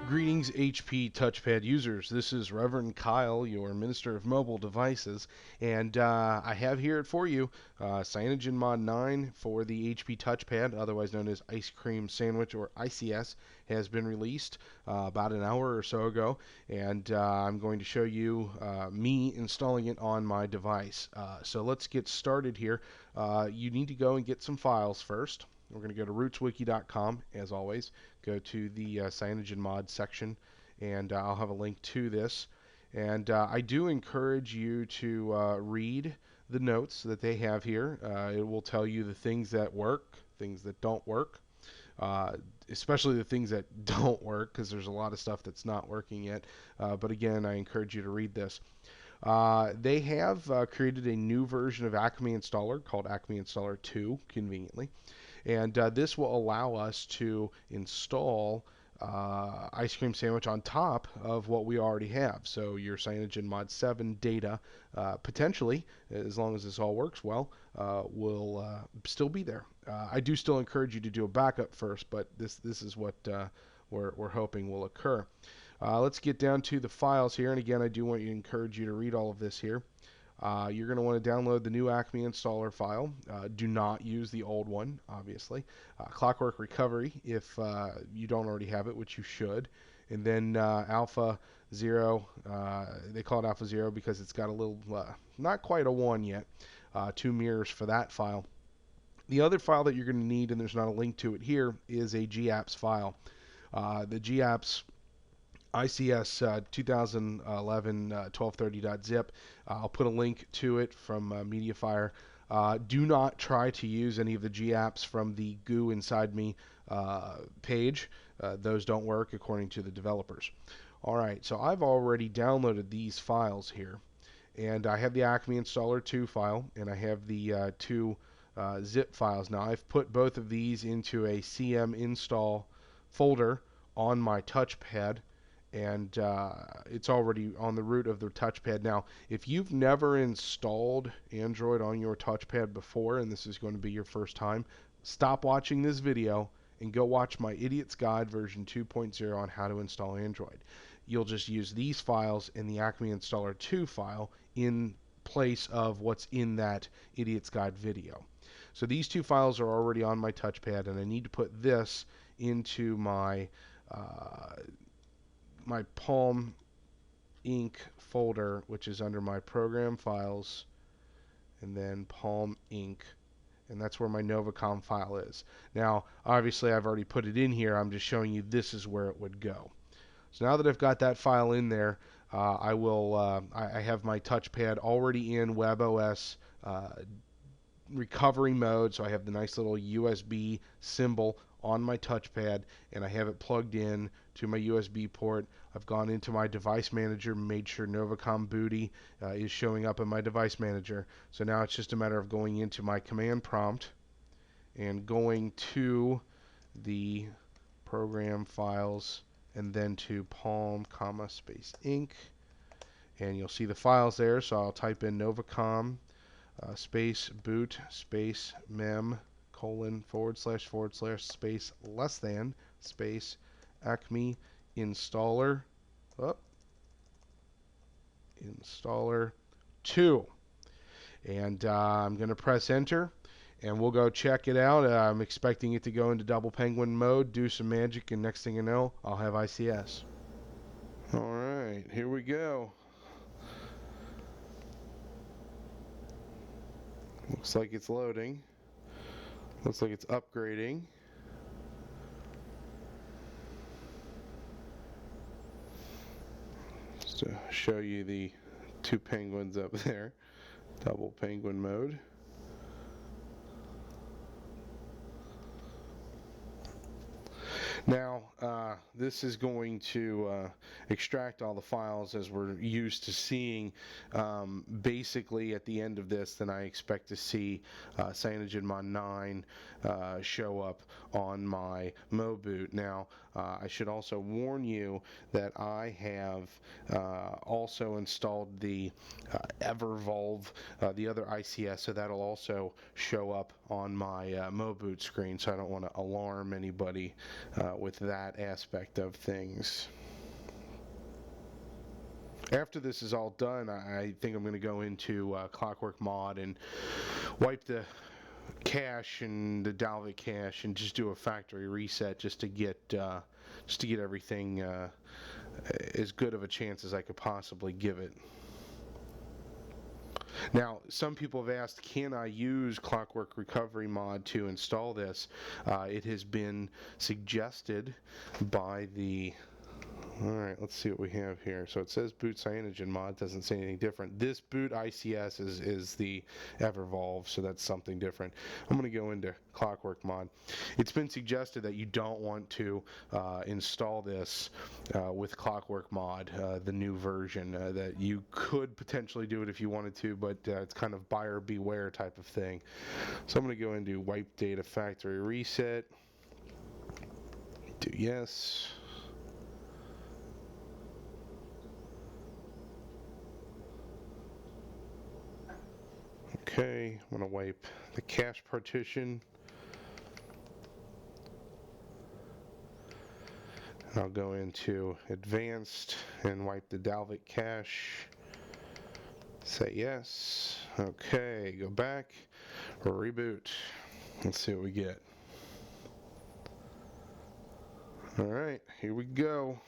Greetings, HP Touchpad users. This is Reverend Kyle, your Minister of Mobile Devices, and I have here for you Cyanogenmod 9 for the HP Touchpad, otherwise known as Ice Cream Sandwich or ICS, has been released about an hour or so ago, and I'm going to show you me installing it on my device. So let's get started here. You need to go and get some files first. We're going to go to rootzwiki.com, as always. Go to the Cyanogenmod section, and I'll have a link to this. And I do encourage you to read the notes that they have here. It will tell you the things that work, things that don't work, especially the things that don't work, because there's a lot of stuff that's not working yet. But again, I encourage you to read this. They have created a new version of ACMEInstaller called ACMEInstaller2, conveniently. And this will allow us to install Ice Cream Sandwich on top of what we already have. So your CyanogenMod 7 data, potentially, as long as this all works well, will still be there. I do still encourage you to do a backup first, but this is what we're hoping will occur. Let's get down to the files here, and again, I do want to encourage you to read all of this here. You're going to want to download the new ACMEInstaller file. Do not use the old one, obviously. Clockwork Recovery, if you don't already have it, which you should. And then Alpha0, they call it Alpha0 because it's got a little, not quite a 1 yet, 2 mirrors for that file. The other file that you're going to need, and there's not a link to it here, is a GApps file. The GApps ICS 2011 1230.zip. I'll put a link to it from MediaFire. Do not try to use any of the GApps from the Goo Inside Me page. Those don't work according to the developers. Alright, so I've already downloaded these files here. And I have the ACMEInstaller2 file, and I have the two zip files. Now I've put both of these into a CMInstall folder on my touchpad, and it's already on the root of the touchpad. Now, if you've never installed Android on your touchpad before, and this is going to be your first time, stop watching this video and go watch my Idiot's Guide version 2.0 on how to install Android. You'll just use these files in the ACMEInstaller 2 file in place of what's in that Idiot's Guide video. So these two files are already on my touchpad, and I need to put this into my my Palm Ink folder, which is under my program files, and then Palm Ink, and that's where my Novacom file is. Now, obviously, I've already put it in here. I'm just showing you this is where it would go. So now that I've got that file in there, I have my touchpad already in WebOS recovery mode, so I have the nice little USB symbol on my touchpad, and I have it plugged in to my USB port. I've gone into my device manager, made sure Novacom Booty is showing up in my device manager. So now it's just a matter of going into my command prompt and going to the program files and then to Palm, space Ink, and you'll see the files there. So I'll type in Novacom space boot space mem colon / space less than space Acme installer installer 2, and I'm going to press enter, and we'll go check it out. I'm expecting it to go into double penguin mode, do some magic, and next thing you know, I'll have ICS. Alright, here we go. Looks like it's loading. Looks like it's upgrading. Just to show you the two penguins up there. Double penguin mode. Now, this is going to extract all the files as we're used to seeing. Basically, at the end of this, then I expect to see CyanogenMod 9 show up on my MoBoot. Now, I should also warn you that I have also installed the EverVolve, the other ICS, so that'll also show up on my MoBoot screen, so I don't want to alarm anybody with that aspect of things. After this is all done, I think I'm going to go into ClockworkMod and wipe the cache and the Dalvik cache and just do a factory reset just to get everything as good of a chance as I could possibly give it. Now, some people have asked, can I use Clockwork Recovery Mod to install this? It has been suggested by the... Alright, let's see what we have here. So it says boot Cyanogenmod, doesn't say anything different. This boot ICS is the Evervolve, so that's something different. I'm going to go into ClockworkMod. It's been suggested that you don't want to install this with ClockworkMod, the new version, that you could potentially do it if you wanted to, but it's kind of buyer beware type of thing. So I'm going to go into wipe data factory reset. Do yes. Okay, I'm going to wipe the cache partition. I'll go into advanced and wipe the Dalvik cache. Say yes. Okay, go back, reboot. Let's see what we get. Alright, here we go.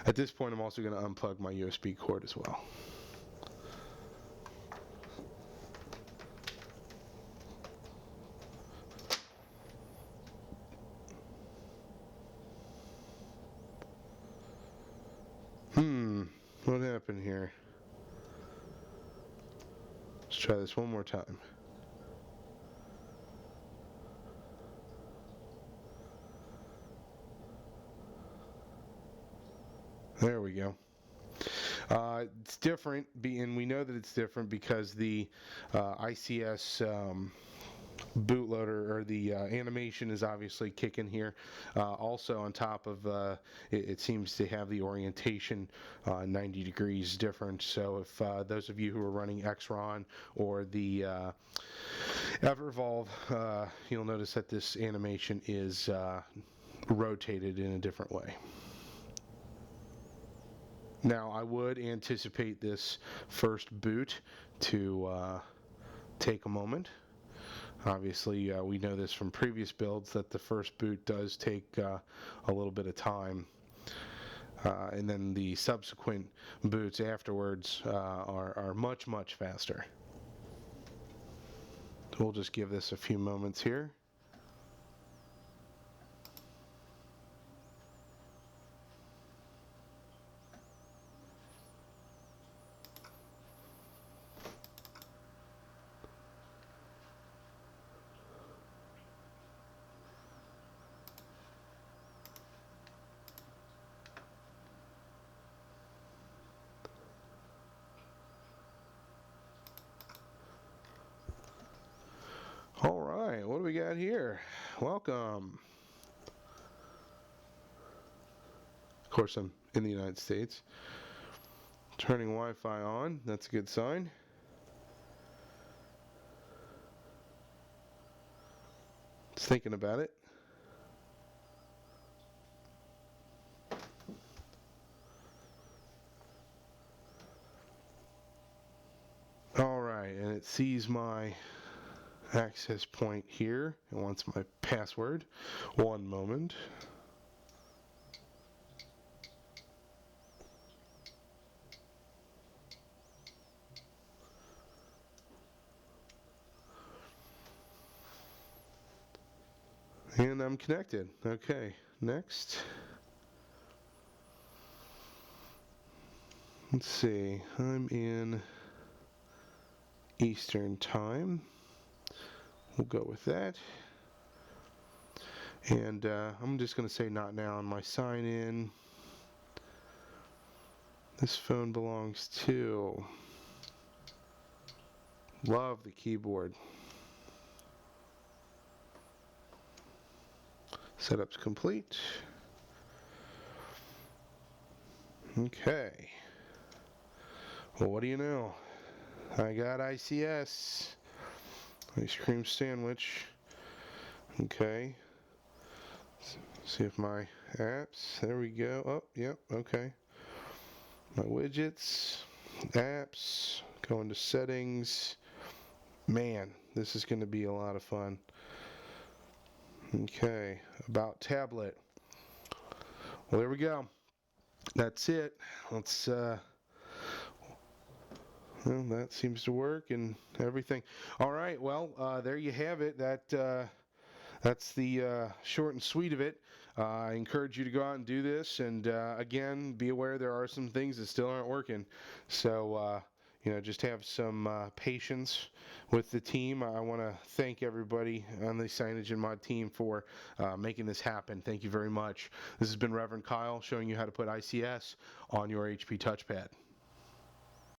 At this point, I'm also going to unplug my USB cord as well. What happened here? Let's try this one more time. There we go. It's different, and we know that it's different because the ICS bootloader, or the animation, is obviously kicking here. Also on top of it seems to have the orientation 90 degrees different, so if those of you who are running Xron or the Evervolve, you'll notice that this animation is rotated in a different way. Now, I would anticipate this first boot to take a moment. Obviously, we know this from previous builds that the first boot does take a little bit of time, and then the subsequent boots afterwards are much, much faster. We'll just give this a few moments here. Alright, what do we got here? Welcome. Of course, I'm in the United States. Turning Wi-Fi on, that's a good sign. Just thinking about it. Alright, and it sees my access point here. It wants my password. One moment. And I'm connected. Okay, next. Let's see, I'm in Eastern Time. We'll go with that. And I'm just going to say not now on my sign in. This phone belongs to... Love the keyboard. Setup's complete. Okay. Well, what do you know? I got ICS. Ice cream sandwich. Okay. See if my apps, there we go. Oh, yep, okay. My widgets, apps, go into settings. Man, this is going to be a lot of fun. Okay, about tablet. Well, there we go. That's it. Let's, well, that seems to work and everything. All right, well, there you have it. That's the short and sweet of it. I encourage you to go out and do this, and again, be aware there are some things that still aren't working. So, just have some patience with the team. I want to thank everybody on the Cyanogenmod team for making this happen. Thank you very much. This has been Reverend Kyle showing you how to put ICS on your HP Touchpad.